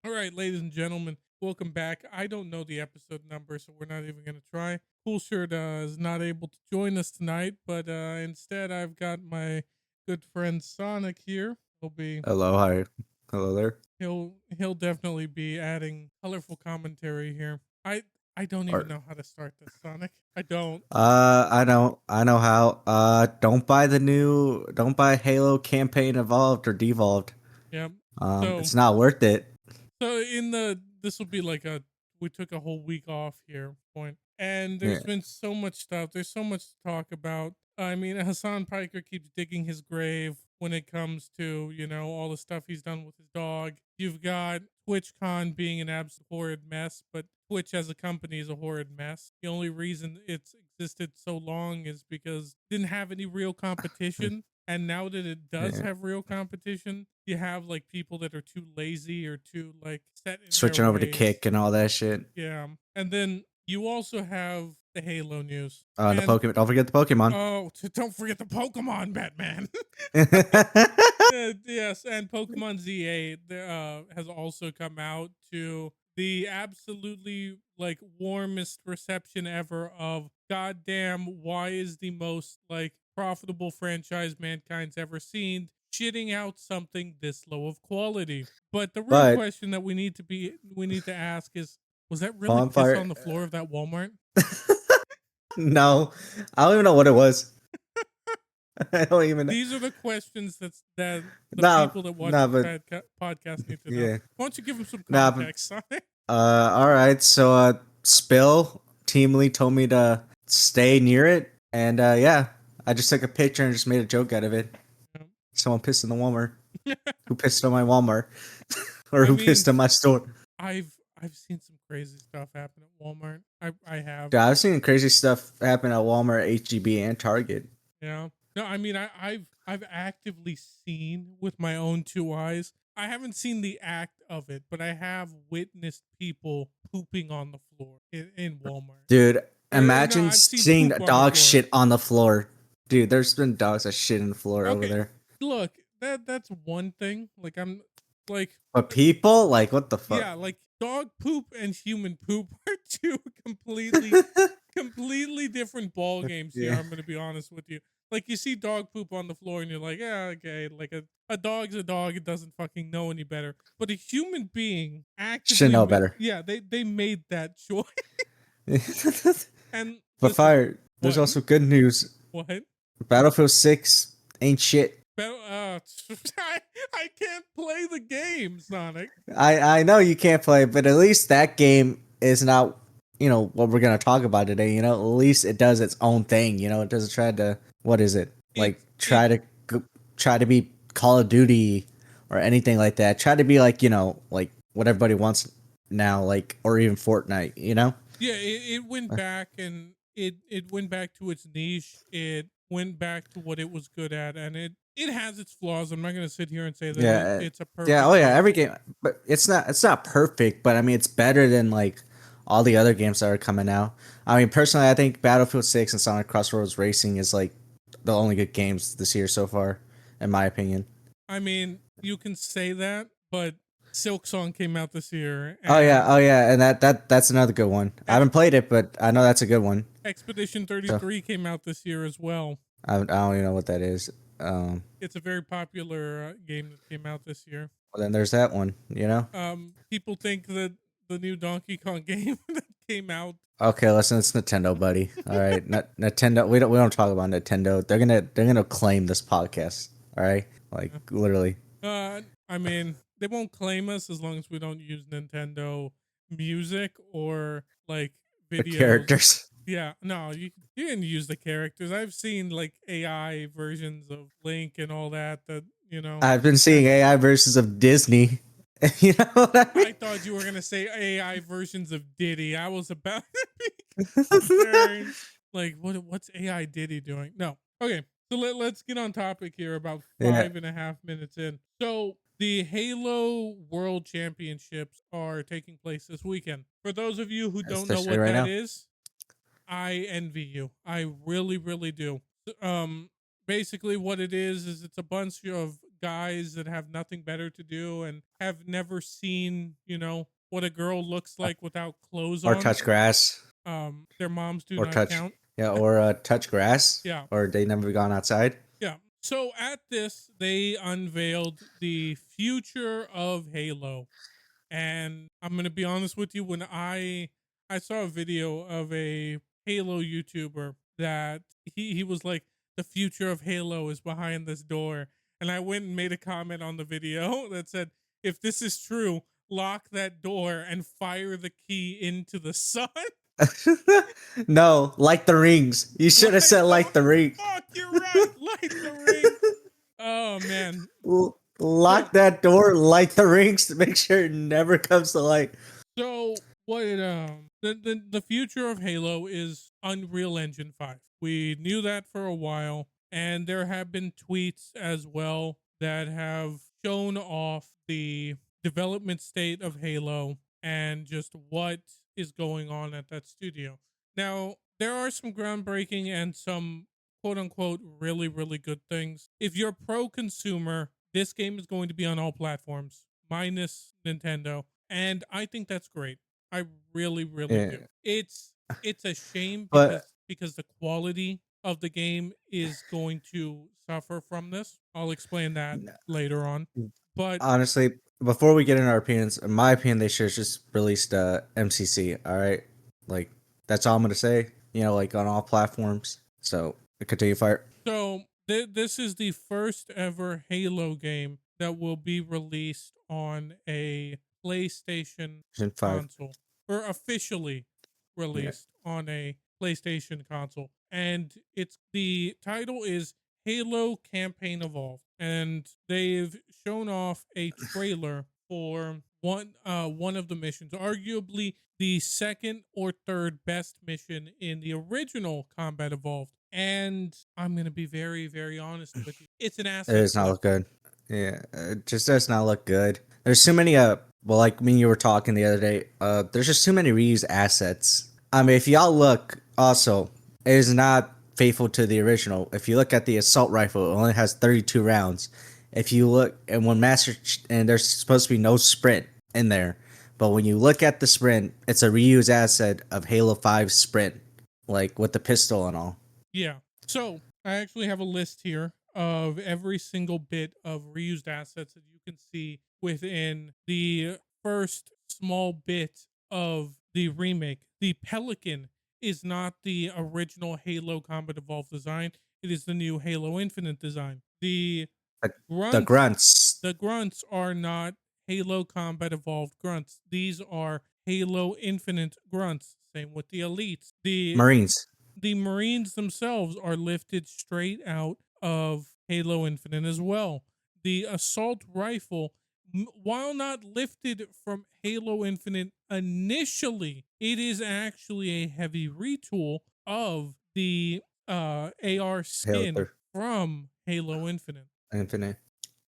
All right, ladies and gentlemen, welcome back. I don't know the episode number, so we're not even going to try. Cool Shirt is not able to join us tonight, but instead I've got my good friend Sonic here. He'll be Hello, hi. Hello there. he'll definitely be adding colorful commentary here. I don't even Or know how to start this, Sonic. I don't. I know how. Don't buy Halo campaign evolved or devolved. Yeah. So It's not worth it. this will be like we took a whole week off here point, and there's Yeah. been so much stuff. There's so much to talk about. I mean, Hassan Piker keeps digging his grave when it comes to all the stuff he's done with his dog. You've got TwitchCon being an absolute horrid mess, but Twitch as a company is a horrid mess. The only reason it's existed so long is because it didn't have any real competition. And now that it does Yeah. have real competition, you have like people that are too lazy or too like set in their Switching over to ways. Kick and all that shit. Yeah. And then you also have the Halo news. The And Pokemon. Don't forget the Pokemon. don't forget the Pokemon, Batman. Yes, and Pokemon Z8 has also come out to the absolutely like warmest reception ever of goddamn why is the most like profitable franchise mankind's ever seen shitting out something this low of quality. But the real But question that we need to ask is, was that really piss bonfire. on the floor of that Walmart? No, I don't even know what it was. I don't even know. These are the questions that the No, people that watch no, this but podcast need to know. yeah, Why don't you give them some nah, but context on it? all right. So, Spill Team Lee told me to stay near it, and yeah, I just took a picture and just made a joke out of it. Someone pissed in the Walmart. Who pissed on my Walmart? Or I who mean, pissed on my store? I've I've seen some crazy stuff happen at Walmart. I have. Dude, I've seen crazy stuff happen at Walmart, HGB, and Target. Yeah. No, I mean I've actively seen with my own two eyes. I haven't seen the act of it, but I have witnessed people pooping on the floor in Walmart. Dude, Or no, imagine I've seen seeing poop on the dog floor. shit on the floor. Dude, there's been dogs that shit in the floor over Okay, there. look, that's one thing. Like I'm like But people, like, what the fuck? yeah, like dog poop and human poop are two completely different ball games here. Yeah. I'm gonna be honest with you. Like you see dog poop on the floor and you're like, yeah, okay, like a dog's a dog, it doesn't fucking know any better. But a human being Should actively know better. yeah, they made that choice. And But listen, fire, there's what? also good news. What? Battlefield 6 ain't shit. I can't play the game, Sonic. I know you can't play, but at least that game is not, what we're gonna talk about today. At least it does its own thing. It doesn't try to, what is it? It Like it try to be Call of Duty or anything like that. Try to be like like what everybody wants now, like, or even Fortnite. Yeah, it went back and it went back to its niche. It went back to what it was good at, and it has its flaws. I'm not gonna sit here and say that Yeah, it's a yeah. Oh perfect yeah, game. every game, but it's not perfect. But I mean, it's better than like all the other games that are coming out. I mean, personally, I think Battlefield 6 and Sonic Crossroads Racing is like the only good games this year so far, in my opinion. I mean, you can say that, but Silk Song came out this year, Oh and yeah, and that's another good one. I haven't played it, but I know that's a good one. Expedition So 33 came out this year as well. I don't even know what that is. It's a very popular game that came out this year. Well, then there's that one. People think that the new Donkey Kong game that came out. Okay, listen, it's Nintendo, buddy. All right, Nintendo. We don't talk about Nintendo. They're gonna claim this podcast. All right, like literally. I mean, they won't claim us as long as we don't use Nintendo music or like The videos. characters. Yeah, no, you can use the characters. I've seen like AI versions of Link and all that. I've been seeing AI versions of Disney. You know what I I mean? thought you were gonna say AI versions of Diddy. I was about to be concerned. Like, what's AI Diddy doing? No. Okay, so let's get on topic here. About Yeah, 5.5 minutes in. So the Halo World Championships are taking place this weekend. For those of you who don't know especially what right that now. is, I envy you. I really, really do. Um, Basically, what it is it's a bunch of guys that have nothing better to do and have never seen, what a girl looks like without clothes Or on. touch grass. Their moms do Or not touch. count. Yeah, or touch grass. Yeah. Or they never gone outside. Yeah. So at this, they unveiled the future of Halo. And I'm gonna be honest with you, when I saw a video of a Halo YouTuber that he was like, the future of Halo is behind this door. And I went and made a comment on the video that said, if this is true, lock that door and fire the key into the sun. No, like the rings. You should have said Oh, like the ring. fuck, you're right. Light the ring. Oh man. So Lock that door, light the rings to make sure it never comes to light. So what the future of Halo is Unreal Engine 5. We knew that for a while, and there have been tweets as well that have shown off the development state of Halo and just what is going on at that studio. Now, there are some groundbreaking and some quote unquote really, really good things. If you're a pro consumer, this game is going to be on all platforms, minus Nintendo, and I think that's great. I really, really Yeah. do. It's a shame But because the quality of the game is going to suffer from this. I'll explain that later on. But honestly, before we get into our opinions, in my opinion, they should have just released MCC. All right, like that's all I'm gonna say. Like on all platforms. So continue, fire. so this is the first ever Halo game that will be released on a PlayStation Gen 5. console, or officially Yeah. released on a PlayStation console. And the title is Halo Campaign Evolved. And they've shown off a trailer for one of the missions, arguably the second or third best mission in the original Combat Evolved. And I'm gonna be very, very honest with you. It's an It asset does not flip. look good. Yeah, it just does not look good. There's too many well, like me and you were talking the other day, there's just too many reused assets. I mean, if y'all look, also, it is not faithful to the original. If you look at the assault rifle, it only has 32 rounds. If you look, and and there's supposed to be no sprint in there, but when you look at the sprint, it's a reused asset of Halo 5 sprint, like with the pistol and all. Yeah. So I actually have a list here of every single bit of reused assets that you can see within the first small bit of the remake. The Pelican is not the original Halo Combat Evolved design. It is the new Halo Infinite design. But the Grunts, grunts, the grunts are not Halo Combat Evolved grunts. These are Halo Infinite grunts. Same with the elites. Marines, The Marines themselves are lifted straight out of Halo Infinite as well. The assault rifle, while not lifted from Halo Infinite initially, it is actually a heavy retool of the AR Halo skin 3, from Halo Infinite. Infinite.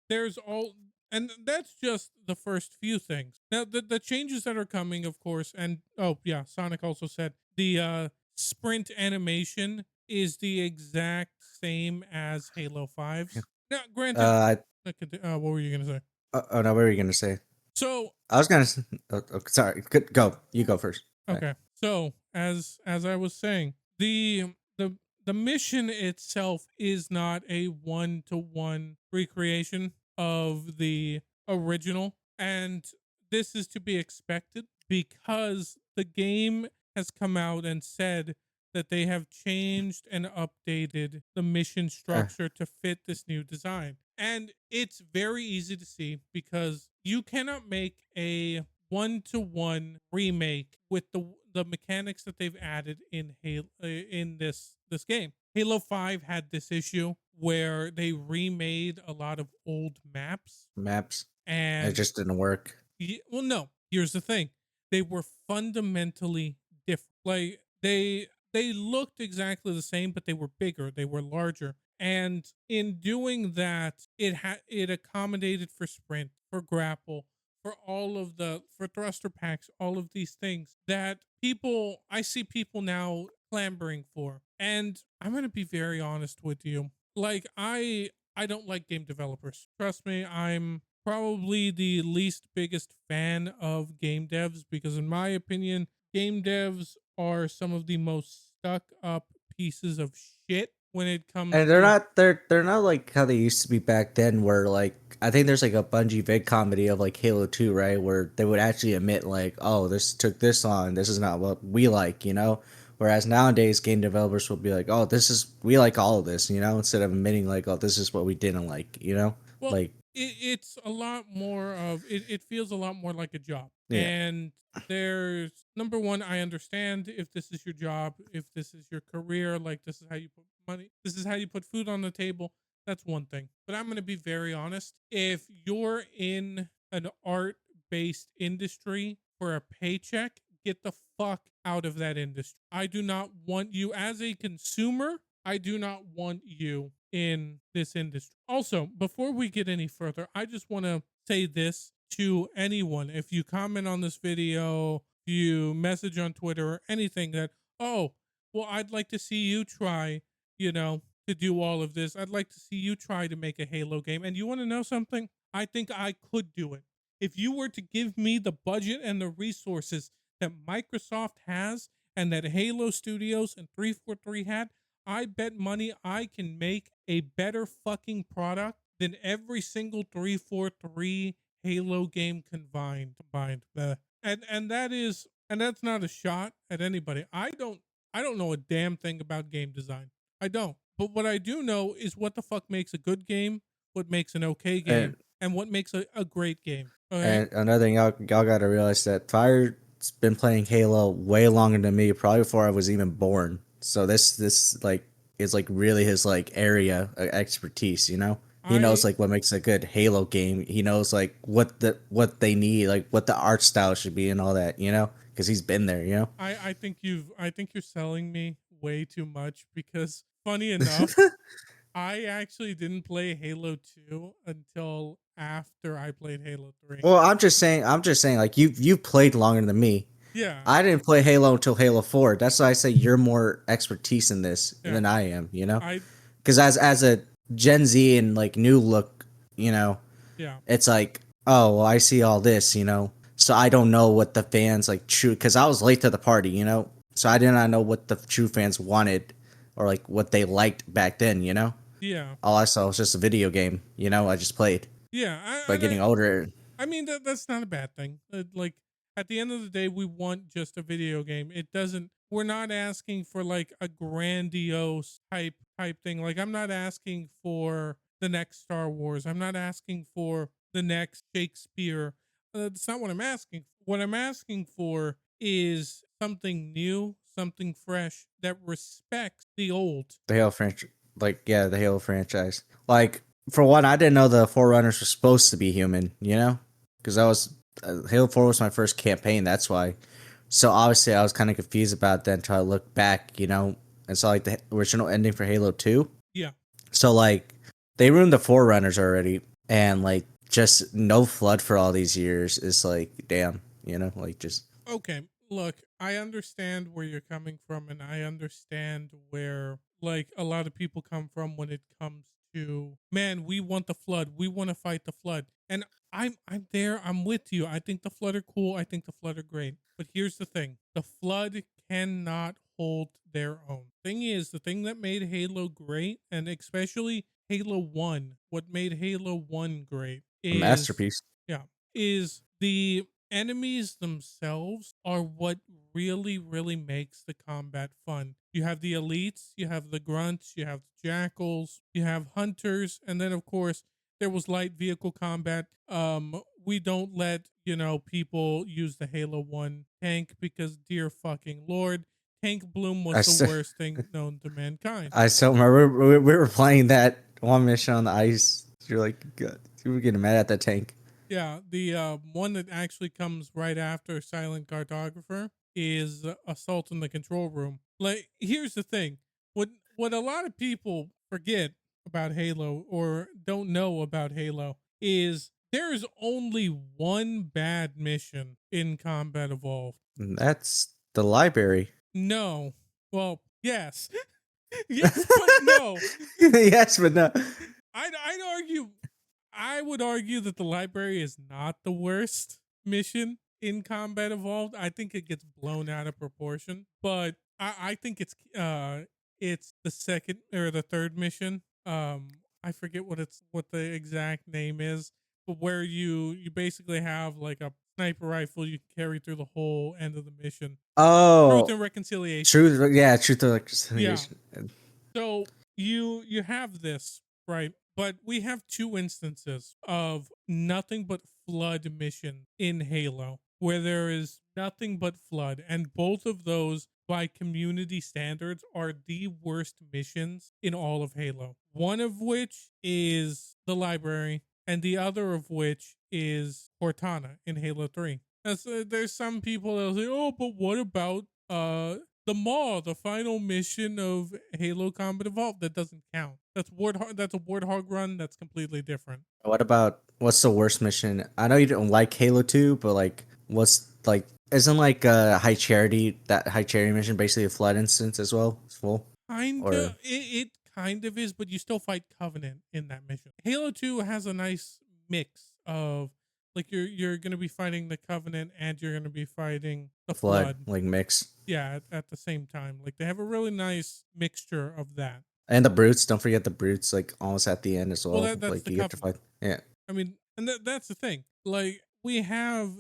There's all, and that's just the first few things. Now the changes that are coming, of course, and oh yeah, Sonic also said the sprint animation is the exact same as Halo 5's. Now, granted, what were you gonna say? Oh no, what were you gonna say? So I was gonna. Sorry. Go. You go first. Right. okay, so as I was saying, the mission itself is not a 1-to-1 recreation of the original, and this is to be expected because the game has come out and said that they have changed and updated the mission Uh, structure to fit this new design. And it's very easy to see because you cannot make a 1-to-1 remake with the mechanics that they've added in Halo in this game. Halo 5 had this issue where they remade a lot of old maps, maps. It and just didn't work. well, no, here's the thing. They were fundamentally different. Like they looked exactly the same, but they were bigger, they were larger. And in doing that, it accommodated for sprint, for grapple, for all of for thruster packs, all of these things that I see people now clamoring for. And I'm gonna be very honest with you. Like I don't like game developers. Trust me, I'm probably the least biggest fan of game devs because, in my opinion, game devs are some of the most stuck up pieces of shit when it comes And to. they're not like how they used to be back then, where like I think there's like a Bungie vid comedy of like Halo 2, right? Where they would actually admit like, oh, this took this long, this is not what we like, you know? Whereas nowadays game developers will be like, oh, this is we like all of this, you know, instead of admitting like, oh, this is what we didn't like, you know? Well, Like it's a lot more of it. It feels a lot more like a job. yeah. And there's number one, I understand if this is your job, if this is your career, like this is how you put money, this is how you put food on the table. That's one thing. But I'm going to be very honest. If you're in an art based industry for a paycheck, get the fuck out of that industry. I do not want you as a consumer. I do not want you in this industry. Also, before we get any further, I just want to say this to anyone. If you comment on this video, you message on Twitter or anything that, oh, well, I'd like to see you try, to do all of this. I'd like to see you try to make a Halo game. And you want to know something? I think I could do it. If you were to give me the budget and the resources that Microsoft has and that Halo Studios and 343 had, I bet money I can make a better fucking product than every single 343 Halo game combined. And that's not a shot at anybody. I don't know a damn thing about game design. I don't. But what I do know is what the fuck makes a good game, what makes an okay game, And and what makes a great game. Okay? and another thing y'all gotta realize that Fire's been playing Halo way longer than me, probably before I was even born. So this like is like really his like area of expertise, you know? He knows I like what makes a good Halo game. He knows like what they need, like what the art style should be and all that, you know? Because he's been there, you know? I think you're selling me way too much because funny enough, I actually didn't play Halo 2 until after I played Halo 3. Well, I'm just saying, like you've played longer than me. Yeah, I didn't play Halo until Halo 4. That's why I say you're more expertise in this yeah. than I am, you know? I Because as a Gen Z and like new look, you know, yeah. it's like, oh, well, I see all this, you know, so I don't know what the fans like true. Because I was late to the party, you know, so I did not know what the true fans wanted or like what they liked back then, you know. Yeah. All I saw was just a video game, you know. I just played. Yeah. But getting older, I mean that's not a bad thing. Like at the end of the day we want just a video game. It doesn't we're not asking for like a grandiose type thing. Like I'm not asking for the next Star Wars. I'm not asking for the next Shakespeare. That's not what I'm asking. What I'm asking for is something new, something fresh that respects the old. the Halo franchise, like yeah, the Halo franchise. Like for one, I didn't know the Forerunners were supposed to be human, you know, because that was Halo 4 was my first campaign. That's why. So obviously, I was kind of confused about that until I looked back, you know, and saw like the original ending for Halo 2. Yeah. So like they ruined the Forerunners already, and like just no flood for all these years is like damn, you know, like just Okay, look, I understand where you're coming from, and I understand where like a lot of people come from when it comes to man, we want the flood, we want to fight the flood, and I'm there, I'm with you. I think the flood are cool. I think the flood are great, but here's the thing: the flood cannot hold their own. Thing is, the thing that made Halo great, and especially Halo One, what made Halo One great a is masterpiece. yeah, is the enemies themselves are what really makes the combat fun. You have the elites, you have the grunts, you have the jackals, you have hunters, and then of course there was light vehicle combat. We don't let, people use the Halo 1 tank because dear fucking lord, Tank Bloom I was the still, worst thing known to mankind. I still remember we were playing that one mission on the ice. You're like, God, you were getting mad at that tank. Yeah, the one that actually comes right after Silent Cartographer is Assault in the Control Room. Like, here's the thing: what a lot of people forget about Halo or don't know about Halo is there is only one bad mission in Combat Evolved. And that's the library. No, well, yes, yes, but no. Yes, but no. I'd argue I would argue that the library is not the worst mission in Combat Evolved. I think it gets blown out of proportion, but I think it's the second or the third mission. I forget what the exact name is, but where you basically have like a sniper rifle you can carry through the whole end of the mission. Truth Oh, and Reconciliation. truth. Yeah, truth or Yeah. reconciliation. So you have this, right? But we have two instances of nothing but flood mission in Halo, where there is nothing but flood, and both of those by community standards are the worst missions in all of Halo. One of which is the library, and the other of which is Cortana in Halo 3. There's some people that'll say, "Oh, but what about the Maw, the final mission of Halo Combat Evolved?" That doesn't count. That's a Warthog run. That's completely different. What about what's the worst mission? I know you don't like Halo 2, but like what's like isn't like High Charity mission basically a flood instance as well? It's full or Kinda, it kind of is, but you still fight Covenant in that mission. Halo 2 has a nice mix of like you're gonna be fighting the Covenant and you're gonna be fighting the flood Flood. like mix. Yeah, at the same time. Like they have a really nice mixture of that. And the brutes, don't forget the brutes like almost at the end as Well, well. that's Like the you get to Covenant. fight. Yeah. I mean, and that's the thing. Like we have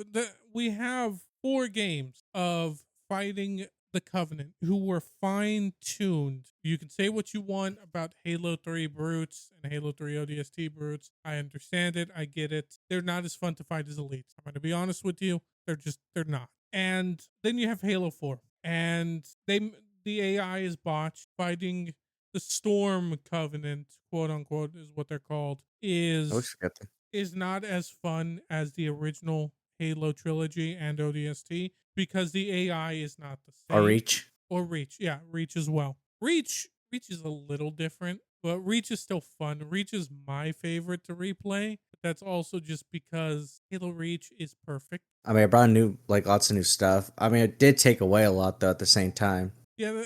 4 games of fighting the Covenant who were fine tuned. You can say what you want about Halo 3 brutes and Halo 3 ODST brutes. I understand it. I get it. They're not as fun to fight as elites. I'm going to be honest with you. They're not. And then you have Halo 4, and the AI is botched. Fighting the Storm Covenant, quote unquote, is what they're called, I always forget them. is not as fun as the original Halo trilogy and ODST because the AI is not the Or same. reach. Or Reach, yeah, Reach as well. Reach is a little different, but Reach is still fun. Reach is my favorite to replay. But that's also just because Halo Reach is perfect. I mean, I brought new like lots of new stuff. I mean, it did take away a lot though at the same time. Yeah,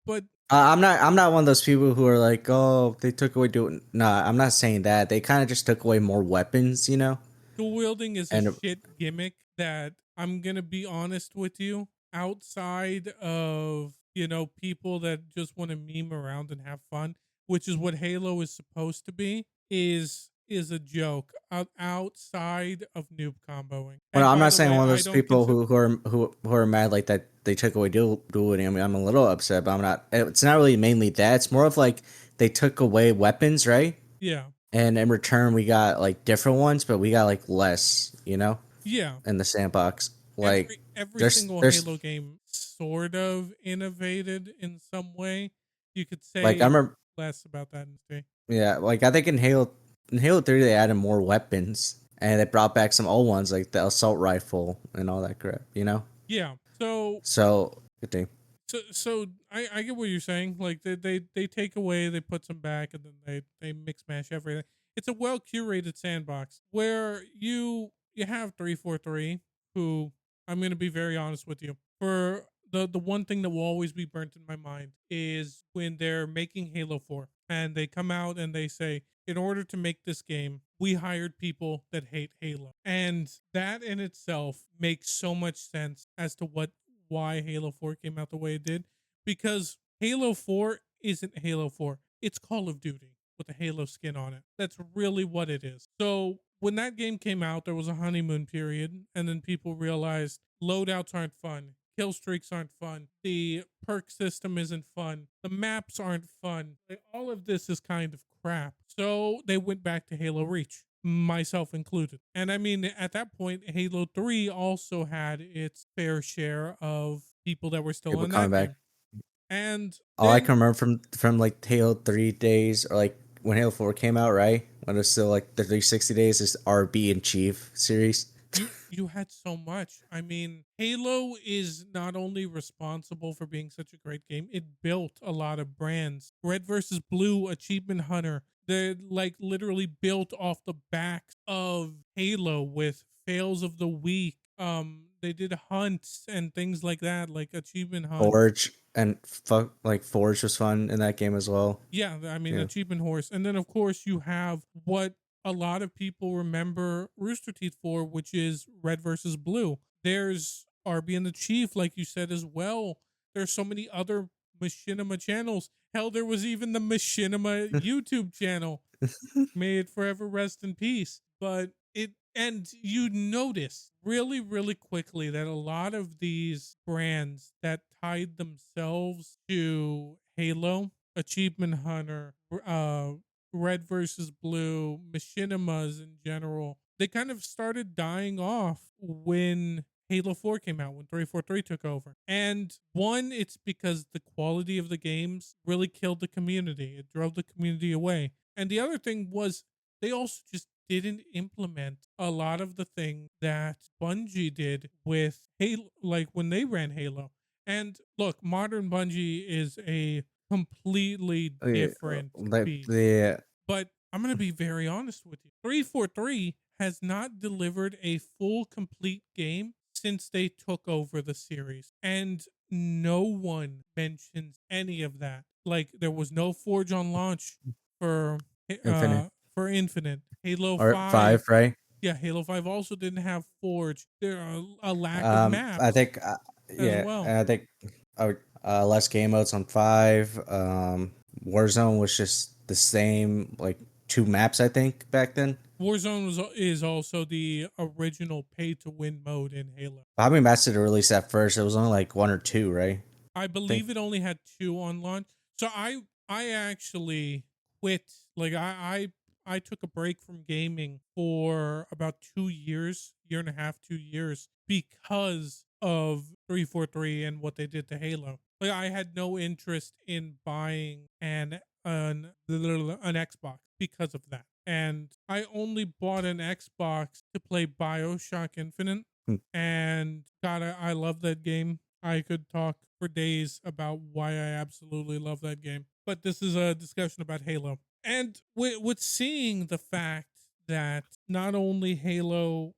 but I'm not one of those people who are like, oh, they took away doing. Nah, I'm not saying that. They kind of just took away more weapons, you know. dual wielding is a And shit gimmick that I'm gonna be honest with you. Outside of people that just want to meme around and have fun, which is what Halo is supposed to be, is a joke outside of noob comboing. well, And I'm by not the saying way, one of I those don't people consider. who are mad like that they took away dueling. I mean, I'm a little upset, but I'm not. It's not really mainly that. It's more of like they took away weapons, right? Yeah, And in return, we got like different ones, but we got like less, you know, yeah. in the sandbox. Like Every single there's Halo game sort of innovated in some way. You could like I say remember, less about that in say. yeah, like I think in Halo 3 they added more weapons and they brought back some old ones like the assault rifle and all that crap, you know. Yeah. So So good thing. so I get what you're saying. Like they take away, they put some back, and then they mix mash everything. It's a well curated sandbox where you have 343, who I'm gonna be very honest with you. For the one thing that will always be burnt in my mind is when they're making Halo 4 and they come out and they say, in order to make this game, we hired people that hate Halo. And that in itself makes so much sense as to why Halo 4 came out the way it did, because Halo 4 isn't Halo 4. It's Call of Duty with a Halo skin on it. That's really what it is. So when that game came out, there was a honeymoon period, and then people realized loadouts aren't fun, kill streaks aren't fun, the perk system isn't fun, the maps aren't fun. Like, all of this is kind of crap. So they went back to Halo Reach, myself included. And I mean, at that point, Halo 3 also had its fair share of people that were still People in coming that back. game. And All I then can remember from like Halo 3 days or like when Halo 4 came out, right? When it was still like the 360 days is RB and Chief series. you had so much. I mean, Halo is not only responsible for being such a great game, it built a lot of brands. Red versus Blue, Achievement Hunter, they're like literally built off the backs of Halo with fails of the week. They did hunts and things like that, like Achievement Hunt. Forge. And fuck, like Forge was fun in that game as well. Yeah, I mean, Yeah. Achievement Horse. And then, of course, you have what a lot of people remember Rooster Teeth for, which is Red versus Blue. There's Arby and the Chief, like you said as well. There's so many other Machinima channels. Hell, there was even the Machinima YouTube channel. May it forever rest in peace. But and you notice really, really quickly that a lot of these brands that tied themselves to Halo, Achievement Hunter, Red versus Blue, Machinimas in general, they kind of started dying off when Halo 4 came out, when 343 took over. And one, it's because the quality of the games really killed the community. It drove the community away. And the other thing was they also just didn't implement a lot of the things that Bungie did with Halo, like when they ran Halo. And look, modern Bungie is a completely Okay, different like beast. the But I'm going to be very honest with you. 343 has not delivered a full, complete game since they took over the series. And no one mentions any of that. Like, there was no Forge on launch for Infinite for Infinite. Halo or 5, five, right? yeah, Halo 5 also didn't have Forge. There are a lack of I maps think as yeah, well. I think less game modes on 5. Warzone was just the same, like 2 maps I think back then. Warzone is also the original pay to win mode in Halo. How many maps did it release at first? It was only like 1 or 2, right? I I think. believe it only had 2 on launch. So I actually quit. Like I took a break from gaming for about 2 years, year and a half, 2 years, because of 343 and what they did to Halo. Like I had no interest in buying an Xbox because of that. And I only bought an Xbox to play BioShock Infinite. Hmm. And God, I love that game. I could talk for days about why I absolutely love that game. But this is a discussion about Halo. And with seeing the fact that not only Halo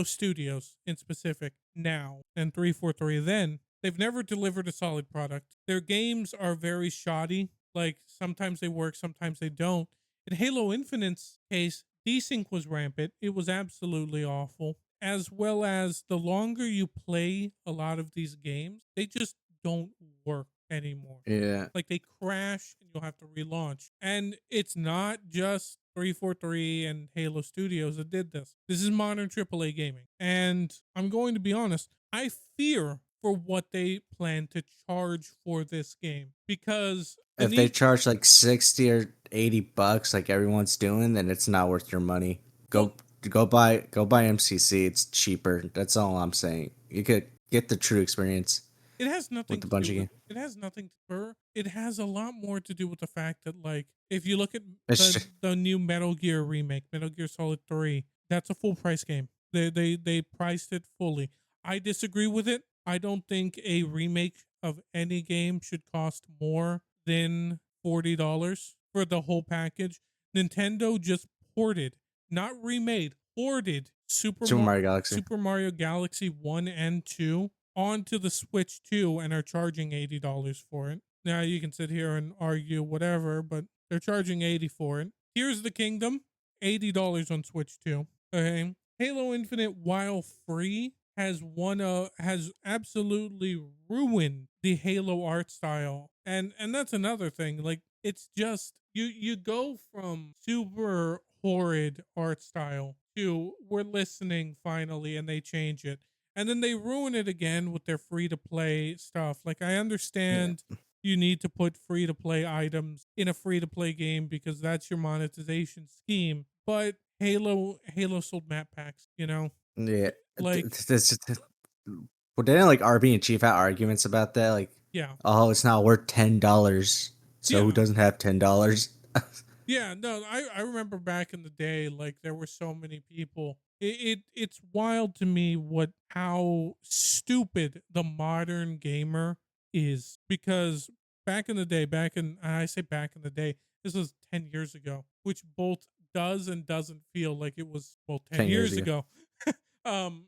Studios in specific now and 343 then, they've never delivered a solid product. Their games are very shoddy. Like sometimes they work, sometimes they don't. In Halo Infinite's case, desync was rampant. It was absolutely awful. As well as the longer you play a lot of these games, they just don't work anymore. Yeah. Like they crash and you'll have to relaunch. And it's not just 343 and Halo Studios that did this. This is modern AAA gaming. And I'm going to be honest, I fear for what they plan to charge for this game because the If they need charge like 60 or 80 bucks, like everyone's doing, then it's not worth your money. well, Go buy MCC. It's cheaper. That's all I'm saying. You could get the true experience it has with nothing the to do Bungie with game. it has nothing to it has a lot more to do with the fact that like if you look at It's the just, the new Metal Gear remake, Metal Gear Solid 3, that's a full price game. They priced it fully. I disagree with it. I don't think a remake of any game should cost more than $40 for the whole package. Nintendo just ported, not remade, ported Super Mario Galaxy. Super Mario Galaxy 1 and 2 onto the Switch 2 and are charging $80 for it. Now you can sit here and argue whatever, but they're charging 80 for it. Here's the Kingdom, $80 on Switch 2. Okay. Halo Infinite, while free, has absolutely ruined the Halo art style. And that's another thing. Like it's just you go from super horrid art style to we're listening finally and they change it. And then they ruin it again with their free to play stuff. Like I Yeah. understand you need to put free to play items in a free to play game because that's your monetization scheme. But Halo sold map packs, you know? Yeah. Like, Well, didn't like RB and Chief have arguments about that? Like, yeah. oh, it's not worth $10. So who Yeah. doesn't have $10? Yeah, no, I remember back in the day, like there were so many people. It's wild to me what how stupid the modern gamer is because back in the day, I say back in the day, this was 10 years ago, which both does and doesn't feel like it was 10 10 years years ago. ago. um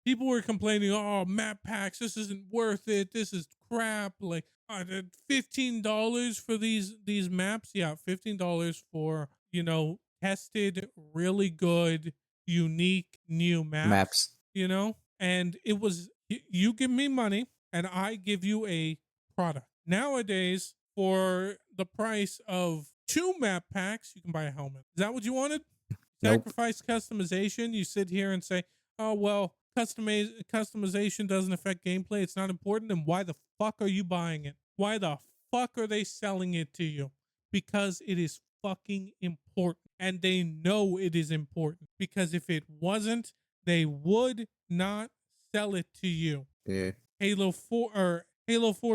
people were complaining, oh, map packs, this isn't worth it. This is crap. Like, $15 for these maps. Yeah, $15 for, tested, really good, unique new maps, Maps. and it was, you give me money and I give you a product. Nowadays, for the price of 2 map packs, you can buy a helmet. Is that what you wanted? Nope. Sacrifice customization. You sit here and say, oh, well, customization doesn't affect gameplay. It's not important. Then why the fuck are you buying it? Why the fuck are they selling it to you? Because it is fucking important. And they know it is important. Because if it wasn't, they would not sell it to you. Yeah. Halo 4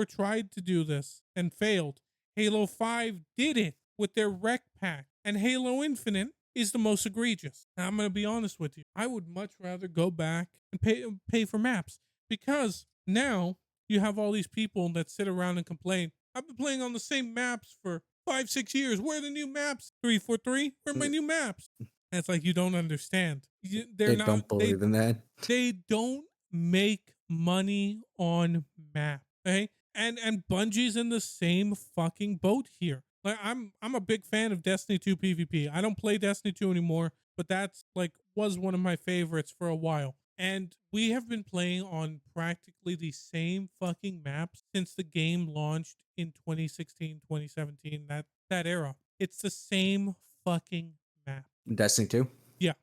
tried to do this and failed. Halo 5 did it with their rec pack. And Halo Infinite is the most egregious. Now, I'm going to be honest with you. I would much rather go back and pay for maps, because now you have all these people that sit around and complain. I've been playing on the same maps for 5-6 years. Where are the new maps? 343? Where are my new maps? And it's like, you don't understand. They're They not. don't believe in that. They don't make money on map. Okay, and Bungie's in the same fucking boat here. Like, I'm a big fan of Destiny 2 PvP. I don't play Destiny 2 anymore, but that's like was one of my favorites for a while. And we have been playing on practically the same fucking maps since the game launched in 2016, 2017, that era. It's the same fucking map. Destiny 2. Yeah.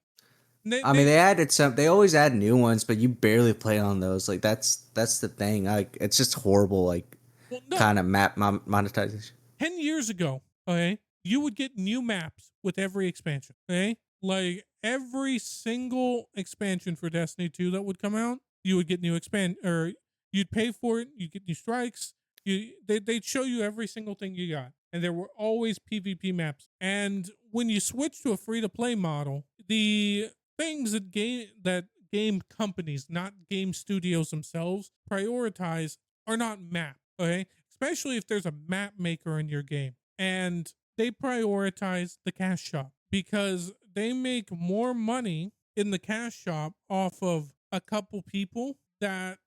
I mean, they added some. They always add new ones, but you barely play on those. Like that's the thing. Like it's just horrible. Like well, no. kind of map monetization. 10 years ago, okay, you would get new maps with every expansion, okay? Like, every single expansion for Destiny 2 that would come out, you would get new or you'd pay for it, you'd get new strikes, they'd show you every single thing you got. And there were always PvP maps. And when you switch to a free-to-play model, the things that game companies, not game studios themselves, prioritize are not maps, okay? Especially if there's a map maker in your game. And they prioritize the cash shop, because they make more money in the cash shop off of a couple people that,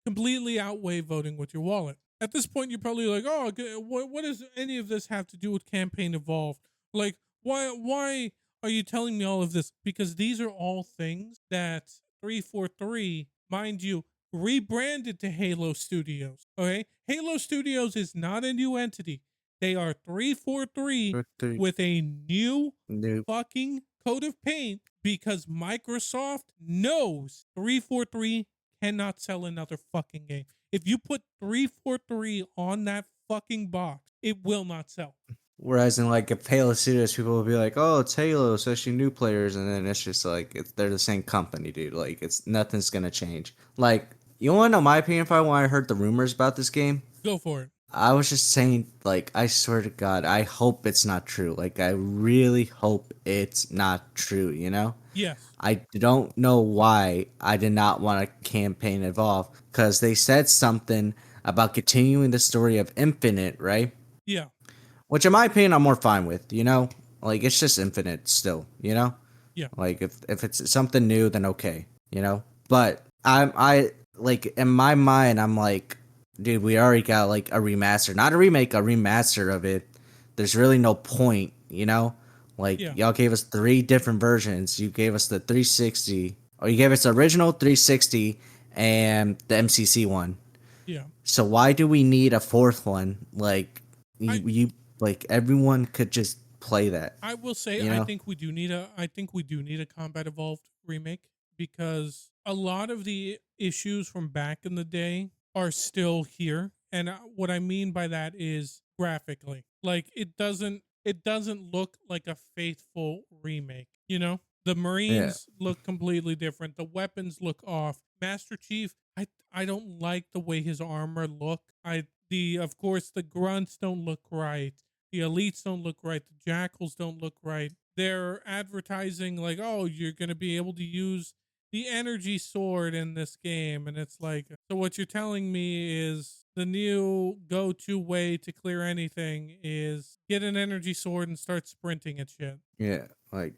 completely outweigh voting with your wallet. At this point, you're probably like, oh, what does any of this have to do with Campaign Evolved? Like, why are you telling me all of this? Because these are all things that 343, mind you, rebranded to Halo Studios. Okay, Halo Studios is not a new entity. They are 343 with a new fucking coat of paint, because Microsoft knows 343 cannot sell another fucking game. If you put 343 on that fucking box, it will not sell. Whereas in like if Halo Studios, people will be like, "Oh, it's Halo, especially new players," and then it's just like they're the same company, dude. Like it's nothing's gonna change. Like you want to know my opinion when I heard the rumors about this game? Go for it. I was just saying, like, I swear to God, I hope it's not true. Like, I really hope it's not true. You know? Yes. I don't know why I did not want a campaign Evolve, because they said something about continuing the story of Infinite, right? Yeah. Which, in my opinion, I'm more fine with, Like, it's just Infinite still, Yeah. Like, if it's something new, then okay, But I like, in my mind, I'm like, dude, we already got, like, a remaster. Not a remake, a remaster of it. There's really no point, Like, y'all gave us 3 different versions. You gave us the 360, or you gave us the original 360 and the MCC one. Yeah. So why do we need a 4th one? Like, you like everyone could just play that. I will say, I think we do need a Combat Evolved remake, because a lot of the issues from back in the day are still here. And what I mean by that is graphically, like it doesn't look like a faithful remake. The Marines look completely different. The weapons look off. Master Chief, I don't like the way his armor look. Of course the grunts don't look right. The elites don't look right. The jackals don't look right. They're advertising like, oh, you're going to be able to use the energy sword in this game. And it's like, so what you're telling me is the new go-to way to clear anything is get an energy sword and start sprinting at shit. Yeah, like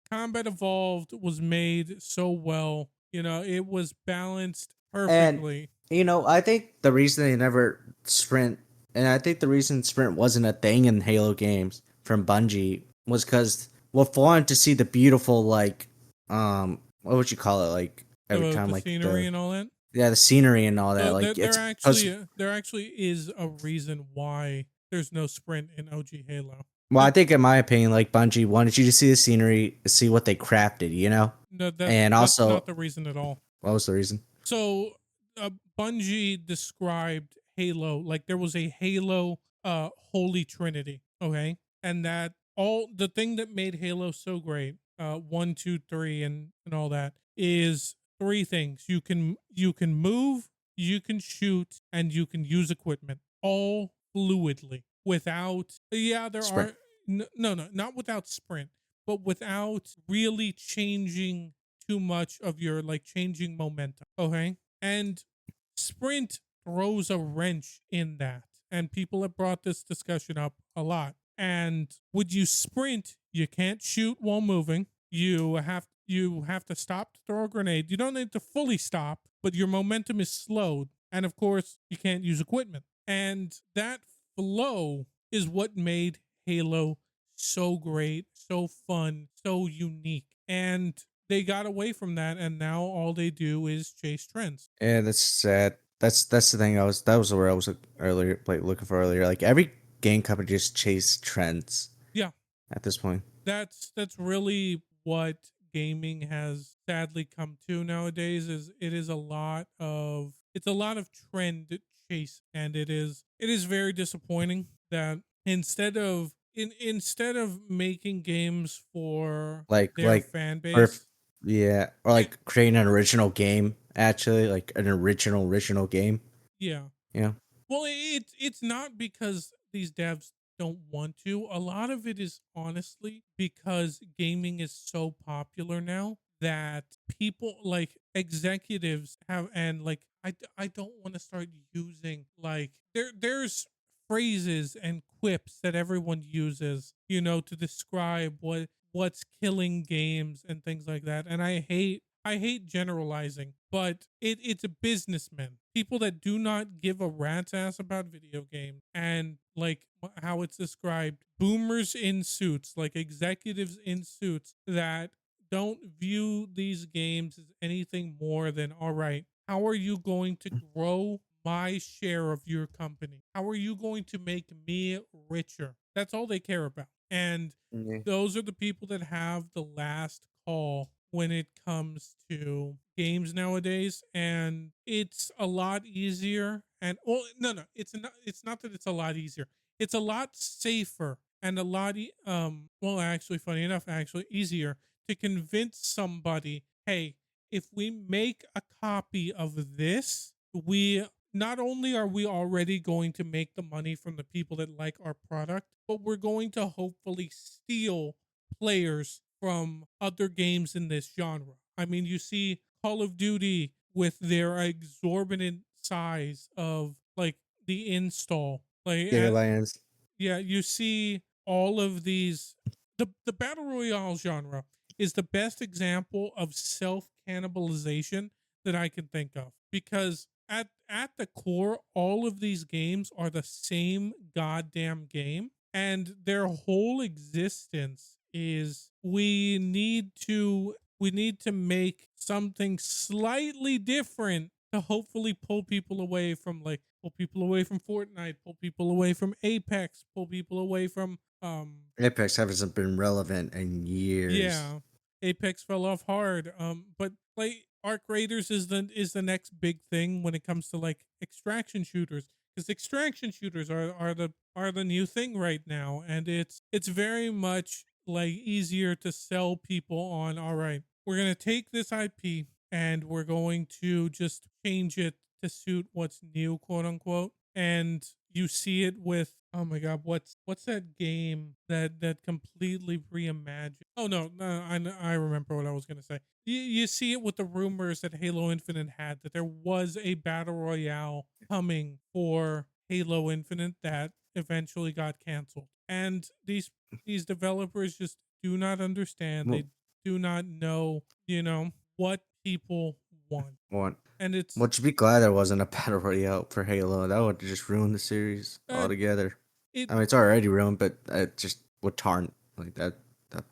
Combat Evolved was made so well It was balanced And perfectly. I think the reason they never sprint, and I think the reason sprint wasn't a thing in Halo games from Bungie was because Wolf wanted to see the beautiful, like, what would you call it? Like every time, The like scenery and all that. the scenery and all that. So there Like there it's because, actually there actually is a reason why there's no sprint in OG Halo. well, I It, think in my opinion, like Bungie wanted you to see the scenery, see what they crafted, no, and that's not also, the reason at all. what was the reason? So Bungie described Halo like there was a Halo holy trinity, okay? And that all the thing that made Halo so great, 1, 2, 3, and all that is three things. You can move, you can shoot, and you can use equipment all fluidly without there Sprint. are no, not without sprint, but without really changing too much of your like changing momentum. Okay. And sprint throws a wrench in that. And people have brought this discussion up a lot. And would you sprint, you can't shoot while moving. You have to stop to throw a grenade. You don't need to fully stop, but your momentum is slowed. And of course, you can't use equipment. And that flow is what made Halo so great, so fun, so unique. And they got away from that, and now all they do is chase trends. Yeah, that's sad. That's the thing. That was where I was earlier, like looking for earlier. Like every game company just chase trends Yeah, at this point. that's really what gaming has sadly come to nowadays. Is it is a lot of it's a lot of trend chase, and it is very disappointing that instead of making games for Like their like fan or base. yeah, or it, like creating an original game. Actually, like an original game. yeah. You know, Well, it's not because these devs don't want to. A lot of it is honestly because gaming is so popular now that people like executives have and like I don't want to start using like there's phrases and quips that everyone uses, to describe what's killing games and things like that. And I hate generalizing, but it's a businessman. People that do not give a rat's ass about video games and like how it's described, boomers in suits, like executives in suits that don't view these games as anything more than all right. How are you going to grow my share of your company? How are you going to make me richer? That's all they care about. And yeah. those are the people that have the last call when it comes to games nowadays, and it's a lot easier. And well, no, it's not that it's a lot easier, it's a lot safer and a lot well, actually, funny enough, actually easier to convince somebody, hey, if we make a copy of this, we not only are we already going to make the money from the people that like our product, but we're going to hopefully steal players from other games in this genre. I mean, you see Call of Duty with their exorbitant size of like the install. Like, Gigalands. yeah, you see all of these. The battle royale genre is the best example of self cannibalization that I can think of, because at the core, all of these games are the same goddamn game, and their whole existence is we need to make something slightly different to hopefully pull people away from Fortnite, pull people away from Apex, pull people away from Apex hasn't been relevant in years. yeah, Apex fell off hard. But like Arc Raiders is the next big thing when it comes to like extraction shooters, because extraction shooters are the new thing right now, and it's very much like easier to sell people on. All right, we're gonna take this IP and we're going to just change it to suit what's new, quote unquote. And you see it with, oh my god, what's that game that completely reimagined? Oh no, I remember what I was gonna say. You see it with the rumors that Halo Infinite had, that there was a battle royale coming for Halo Infinite that eventually got canceled, and these developers just do not understand. Well, They do not know, what people want. What? And it's Would you be glad there wasn't a battle royale for Halo? That would just ruin the series uh, altogether. it I mean, it's already ruined, but it just would tarn like that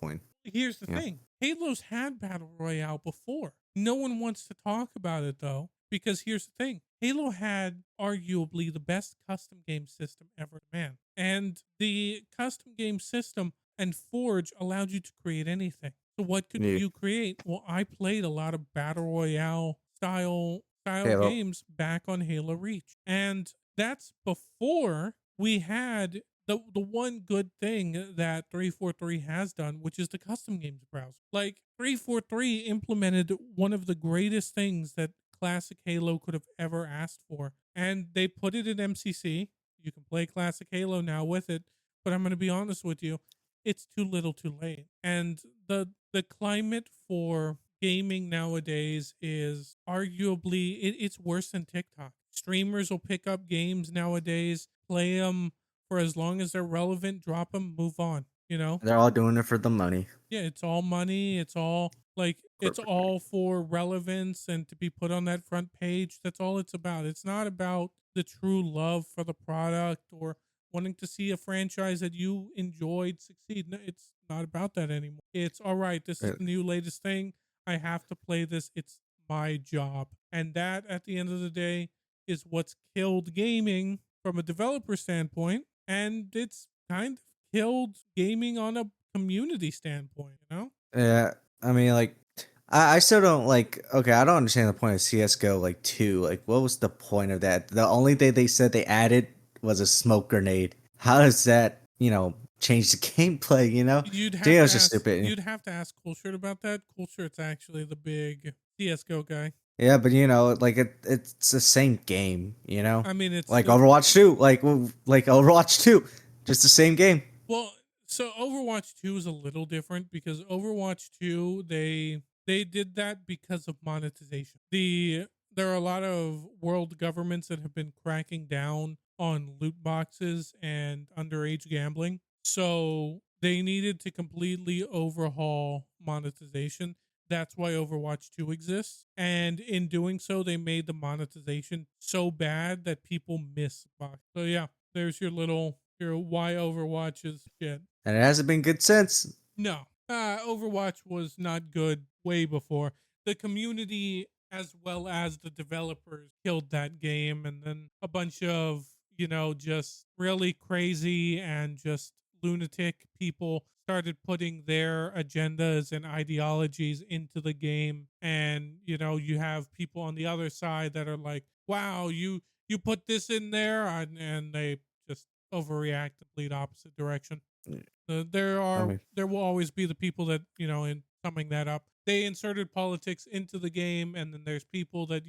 point. here's the Yeah. thing. Halo's had battle royale before. No one wants to talk about it though, because here's the thing. Halo had arguably the best custom game system ever, man. And the custom game system and Forge allowed you to create anything. So what could Yeah. you create? Well, I played a lot of battle royale style Halo. games back on Halo Reach. And that's before we had the one good thing that 343 has done, which is the custom games browser. Like 343 implemented one of the greatest things that classic Halo could have ever asked for, and they put it in MCC. You can play classic Halo now with it, but I'm going to be honest with you, it's too little, too late. And the climate for gaming nowadays is arguably it's worse than TikTok. Streamers will pick up games nowadays, play them for as long as they're relevant, drop them, move on, you know? They're all doing it for the money. Yeah, it's all money. It's all like it's Corporate money. all for relevance and to be put on that front page. That's all it's about. It's not about the true love for the product or wanting to see a franchise that you enjoyed succeed. No, it's not about that anymore. It's all right. This is the new latest thing. I have to play this. It's my job. And that at the end of the day is what's killed gaming from a developer standpoint. And it's kind of killed gaming on a community standpoint, you know? Yeah, I mean, like, I still don't like. Okay, I don't understand the point of CS:GO like 2. Like, what was the point of that? The only thing they said they added was a smoke grenade. How does that, change the gameplay? JO's just stupid. You'd have to ask Cool Shirt about that. Cool Shirt's actually the big CS:GO guy. Yeah, but like it's the same game. I mean, it's Like still Overwatch 2, like Overwatch 2, just the same game. well. So Overwatch 2 is a little different because Overwatch 2 they did that because of monetization. There are a lot of world governments that have been cracking down on loot boxes and underage gambling. So they needed to completely overhaul monetization. That's why Overwatch 2 exists. And in doing so, they made the monetization so bad that people miss box. So yeah, there's your why Overwatch is shit. And it hasn't been good since. No, Overwatch was not good way before. The community as well as the developers killed that game, and then a bunch of just really crazy and just lunatic people started putting their agendas and ideologies into the game, and you have people on the other side that are like, wow, you put this in there, and they just overreact, complete opposite direction. Yeah, I mean, There will always be the people that in summing that up, they inserted politics into the game, and then there's people that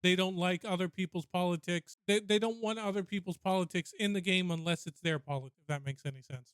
they don't like other people's politics. They don't want other people's politics in the game unless it's their politics. If that makes any sense,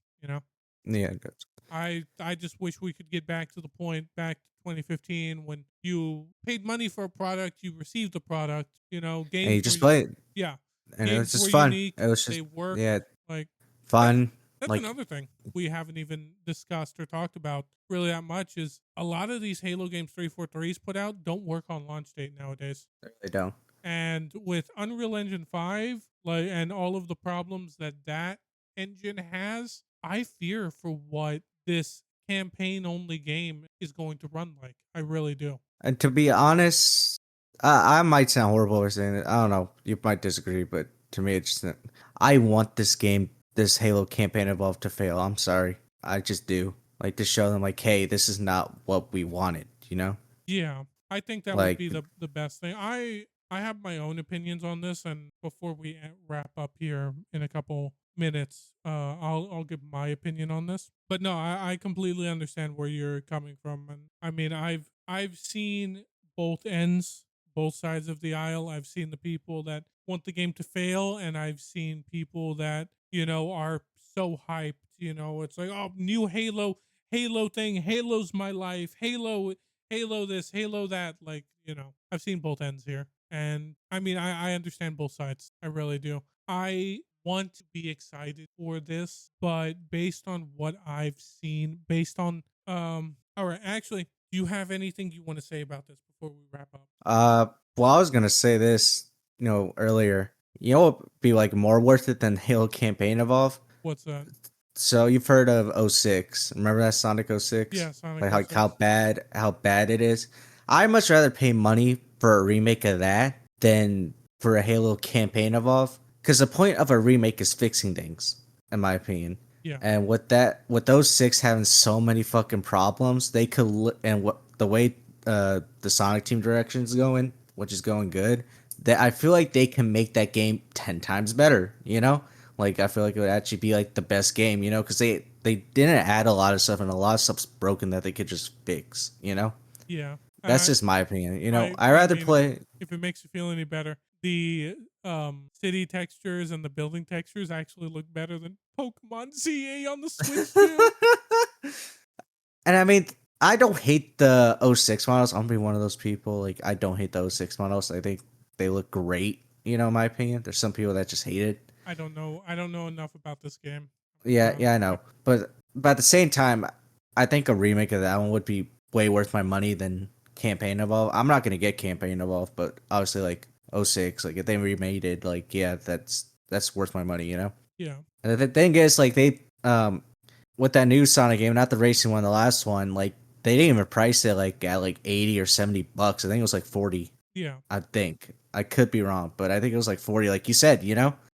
yeah, it does. I just wish we could get back to the point back to 2015 when you paid money for a product, you received a product. And you Games just were play it, yeah, and it was games were just fun. unique. It was just, They worked yeah, like that's fun. that's Like, another thing we haven't even discussed or talked about really that much is a lot of these Halo games 343s put out don't work on launch date nowadays. they don't. And with Unreal Engine 5, like and all of the problems that engine has, I fear for what this campaign only game is going to run like. I really do. And to be honest, I might sound horrible for saying it. I don't know. You might disagree, but to me, it's just, I want this game, this Halo campaign evolved to fail. I'm sorry. I just do. Like, to show them, like, hey, this is not what we wanted, you know? Yeah, I think that would Like, be the best thing. I have my own opinions on this, and before we wrap up here in a couple minutes, I'll give my opinion on this. But no, I completely understand where you're coming from, and I mean I've seen both ends, both sides of the aisle. I've seen the people that want the game to fail, and I've seen people that are so hyped. It's like, oh, new Halo thing. Halo's my life. Halo this, Halo that. Like, I've seen both ends here. And I mean, I understand both sides. I really do. I want to be excited for this, but based on what I've seen, based on all right, actually, do you have anything you want to say about this before we wrap up? Well, I was gonna say this, earlier. You know what would be like more worth it than Halo Campaign Evolve? What's that? So you've heard of '06? Remember that Sonic '06? Yeah, Sonic Like oh how 06. bad it is. I'd much rather pay money for a remake of that than for a Halo Campaign Evolve. Because the point of a remake is fixing things, in my opinion. Yeah, And with those six having so many fucking problems, they could and what the way the Sonic Team direction is going, which is going good, that I feel like they can make that game 10 times better. Like I feel like it would actually be like the best game. Because they didn't add a lot of stuff and a lot of stuff's broken that they could just fix. yeah. That's Uh, just my opinion. I I rather mean, play. if it makes you feel any better, the city textures and the building textures actually look better than Pokemon ZA on the Switch too. And I mean, I don't hate the '06 models. I'm gonna be one of those people. Like, I don't hate the '06 models. I think they look great. In my opinion, there's some people that just hate it. I don't know. I don't know enough about this game. I'm Yeah, gonna be yeah, I honest with know. But at the same time, I think a remake of that one would be way worth my money than Campaign Evolve. I'm not gonna get Campaign Evolve, but obviously like '06, like if they remade it, like yeah, that's worth my money. you. Yeah, And the thing is, like they with that new Sonic game, not the racing one, the last one, like they didn't even price it like at like 80 or $70. I think it was like 40. yeah. I think I could be wrong, but I think it was like 40, like you said.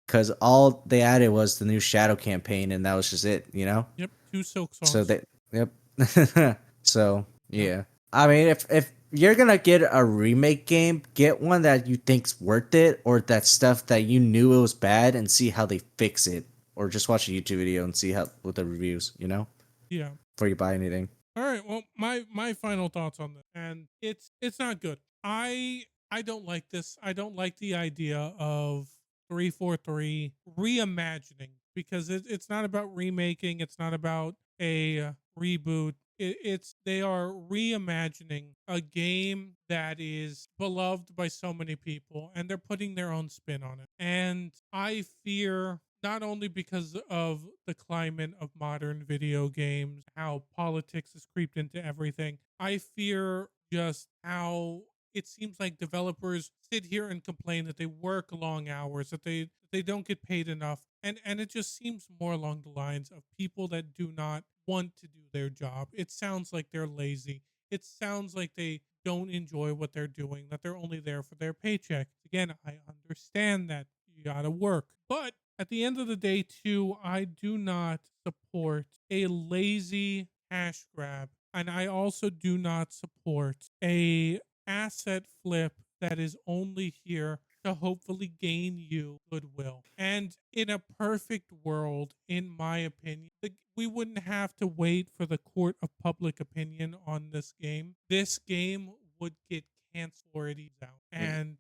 Because all they added was the new Shadow campaign, and that was just it. Yep. 2 Silk So songs. that, yep. So Yep. yeah, I mean, if you're gonna get a remake game, get one that you think's worth it, or that stuff that you knew it was bad, and see how they fix it, or just watch a YouTube video and see how with the reviews, Yeah. before you buy anything. All right. Well, my final thoughts on this, and it's not good. I don't like this. I don't like the idea of 343 reimagining because it's not about remaking. It's not about a reboot. It's they are reimagining a game that is beloved by so many people, and they're putting their own spin on it. And I fear not only because of the climate of modern video games, how politics has creeped into everything, I fear just how it seems like developers sit here and complain that they work long hours, that they don't get paid enough. And it just seems more along the lines of people that do not want to do their job. It sounds like they're lazy. It sounds like they don't enjoy what they're doing, that they're only there for their paycheck. Again, I understand that you gotta work. But at the end of the day, too, I do not support a lazy cash grab. And I also do not support a asset flip that is only here to hopefully gain you goodwill. And in a perfect world, in my opinion, we wouldn't have to wait for the court of public opinion on this game. This game would get canceled or it is out. And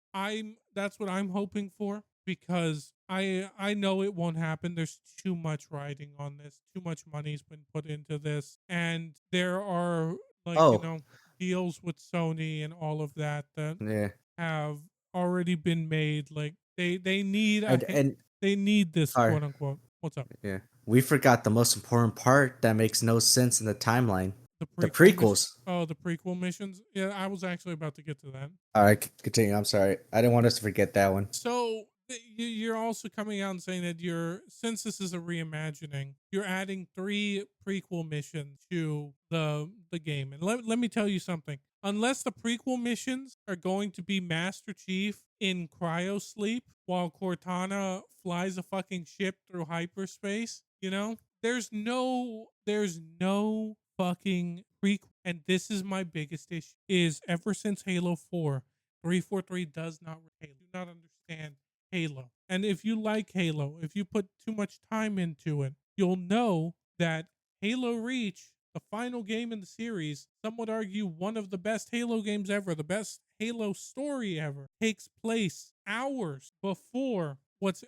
that's what I'm hoping for because I know it won't happen. There's too much riding on this. Too much money's been put into this. And there are like, Oh deals with Sony and all of that that yeah, have already been made. Like they need and they need this fire. quote unquote. What's up? Yeah, we forgot the most important part that makes no sense in the timeline: The the prequel mission. prequels. Oh, the prequel missions. Yeah, I was actually about to get to that. All right, continue. I'm sorry, I didn't want us to forget that one. So you're also coming out and saying that since this is a reimagining, you're adding 3 prequel missions to the game. And let me tell you something. Unless the prequel missions are going to be Master Chief in cryo sleep while Cortana flies a fucking ship through hyperspace, there's no fucking prequel. And this is my biggest issue is ever since Halo 4, 343 does not Halo. Do not understand Halo. And if you like Halo, if you put too much time into it, you'll know that Halo Reach, the final game in the series, some would argue one of the best Halo games ever, the best Halo story ever, takes place hours before what's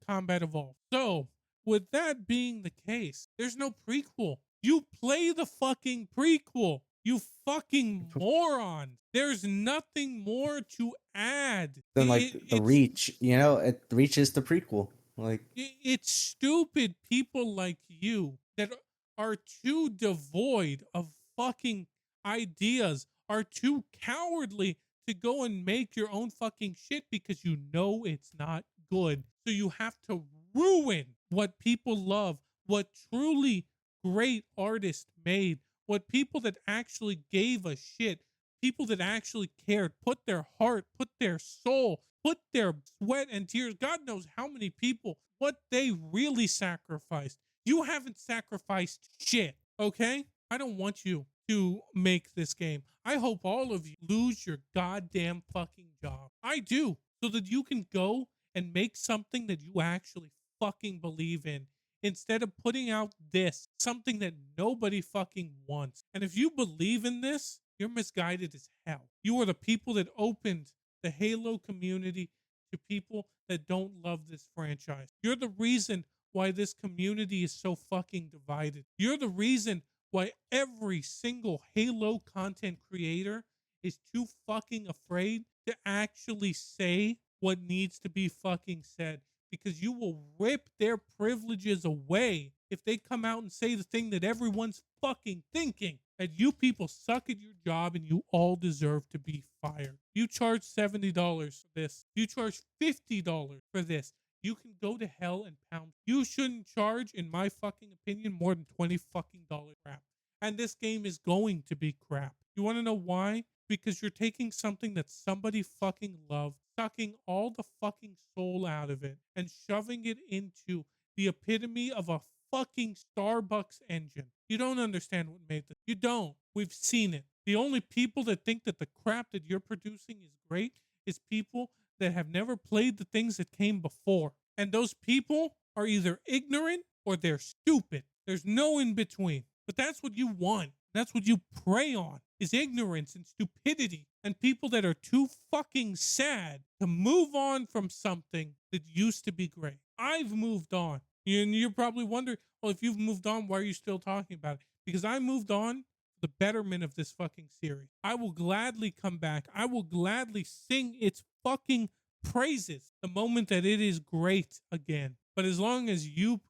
Combat Evolved. So, with that being the case, there's no prequel. You play the fucking prequel. You fucking moron. There's nothing more to add. Then like the Reach, it reaches the prequel. Like It's stupid people like you that are too devoid of fucking ideas are too cowardly to go and make your own fucking shit because you know it's not good. So you have to ruin what people love, what truly great artists made, what people that actually gave a shit, people that actually cared, put their heart, put their soul, put their sweat and tears. God knows how many people, what they really sacrificed. You haven't sacrificed shit, okay? I don't want you to make this game. I hope all of you lose your goddamn fucking job. I do, so that you can go and make something that you actually fucking believe in instead of putting out this, something that nobody fucking wants. And if you believe in this, you're misguided as hell. You are the people that opened the Halo community to people that don't love this franchise. You're the reason why this community is so fucking divided. You're the reason why every single Halo content creator is too fucking afraid to actually say what needs to be fucking said, because you will rip their privileges away if they come out and say the thing that everyone's fucking thinking. And you people suck at your job and you all deserve to be fired. You charge $70 for this. You charge $50 for this. You can go to hell and pound. You shouldn't charge, in my fucking opinion, more than $20 fucking crap. And this game is going to be crap. You want to know why? Because you're taking something that somebody fucking loved, sucking all the fucking soul out of it, and shoving it into the epitome of a fucking Starbucks engine. You don't understand what made this. You don't. We've seen it. The only people that think that the crap that you're producing is great is people that have never played the things that came before. And those people are either ignorant or they're stupid. There's no in between. But that's what you want. That's what you prey on, is ignorance and stupidity and people that are too fucking sad to move on from something that used to be great. I've moved on. And you're probably wondering, well, if you've moved on, why are you still talking about it? Because I moved on for the betterment of this fucking series. I will gladly come back. I will gladly sing its fucking praises the moment that it is great again. But as long as you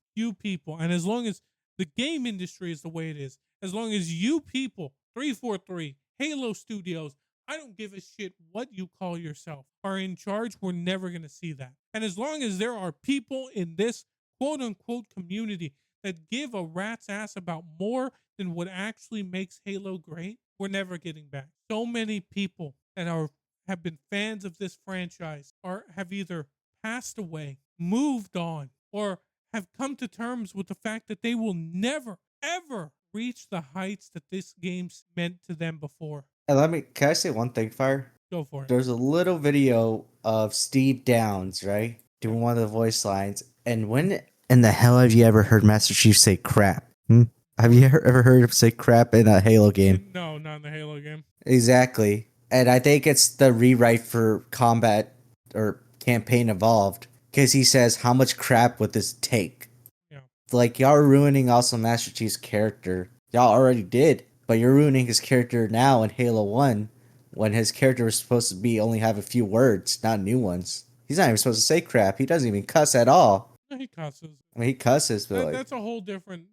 people, and as long as the game industry is the way it is, as long as you people, 343, Halo Studios, I don't give a shit what you call yourself, are in charge, we're never going to see that. And as long as there are people in this quote unquote community that give a rat's ass about more than what actually makes Halo great, we're never getting back. So many people that have been fans of this franchise have either passed away, moved on, or have come to terms with the fact that they will never, ever reach the heights that this game meant to them before. And can I say one thing, Fire? Go for it. There's a little video of Steve Downs, right? Doing one of the voice lines. And when in the hell have you ever heard Master Chief say crap? Have you ever heard him say crap in a Halo game? No, not in the Halo game. Exactly. And I think it's the rewrite for combat or campaign evolved. Because he says, how much crap would this take? Yeah. Like, y'all are ruining also Master Chief's character. Y'all already did. But you're ruining his character now in Halo 1. When his character was supposed to be only have a few words, not new ones. He's not even supposed to say crap. He doesn't even cuss at all. He cusses. I mean, he cusses, but that's a whole different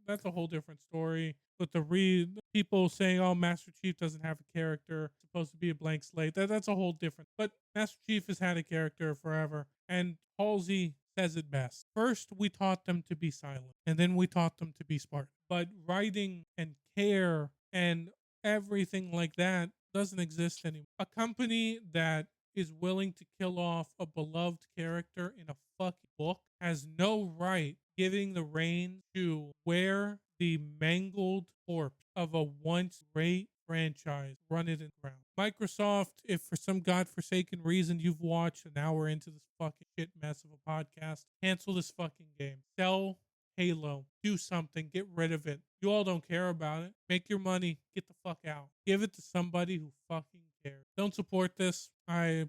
story. With the people saying, "Oh, Master Chief doesn't have a character, it's supposed to be a blank slate." That's a whole different. But Master Chief has had a character forever, and Halsey says it best. First, we taught them to be silent, and then we taught them to be smart. But writing and care and everything like that doesn't exist anymore. A company that is willing to kill off a beloved character in a fucking book has no right giving the reins to where the mangled corpse of a once great franchise run it in the ground. Microsoft, if for some godforsaken reason you've watched an hour into this fucking shit mess of a podcast, cancel this fucking game. Sell Halo. Do something. Get rid of it. You all don't care about it. Make your money. Get the fuck out. Give it to somebody who fucking cares. Don't support this. I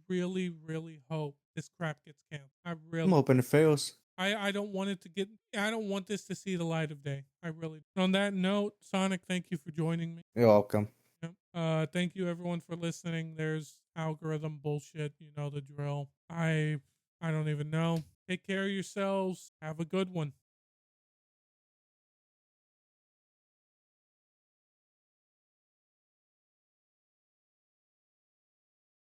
really, really hope this crap gets canceled. I'm hoping it fails. I don't want it to get. I don't want this to see the light of day. I really. On that note, Sonic, thank you for joining me. You're welcome. Thank you everyone for listening. There's algorithm bullshit. You know the drill. I don't even know. Take care of yourselves. Have a good one.